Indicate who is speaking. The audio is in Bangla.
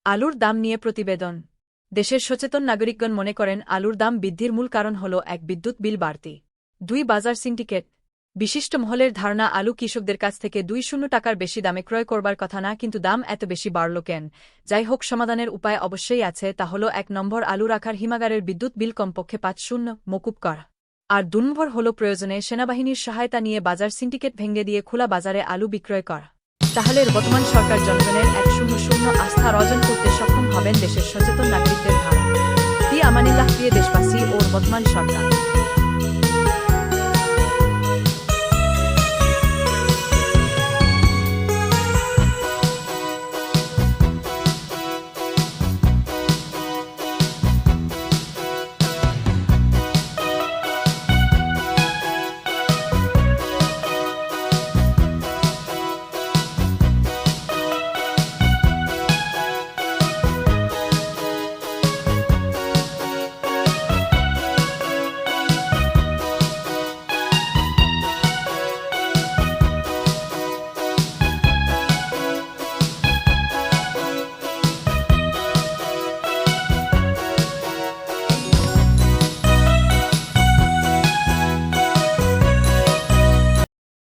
Speaker 1: আলুর দাম নিয়ে প্রতিবেদন। দেশের সচেতন নাগরিকগণ মনে করেন আলুর দাম বৃদ্ধির মূল কারণ হল এক বিদ্যুৎ বিল বাড়তি, 2 বাজার সিন্ডিকেট। বিশিষ্ট মহলের ধারণা আলু কৃষকদের কাছ থেকে 2 টাকার বেশি দামে ক্রয় করবার কথা না, কিন্তু দাম এত বেশি বাড়ল কেন? যাই হোক, সমাধানের উপায় অবশ্যই আছে। তা হল 1 নম্বর, আলু রাখার হিমাগারের বিদ্যুৎ বিল কমপক্ষে 5 মকুব করা। আর 2 নম্বর হল প্রয়োজনে সেনাবাহিনীর সহায়তা নিয়ে বাজার সিন্ডিকেট ভেঙে দিয়ে খোলা বাজারে আলু বিক্রয় করা। তাহলে বর্তমান সরকার জনগণের 100 আস্থা অর্জন করতে সক্ষম হবেন দেশের সচেতন নাগরিকদের ধারণা। ফি আমানিল্লাহ। প্রিয় দেশবাসী ও বর্তমান সরকার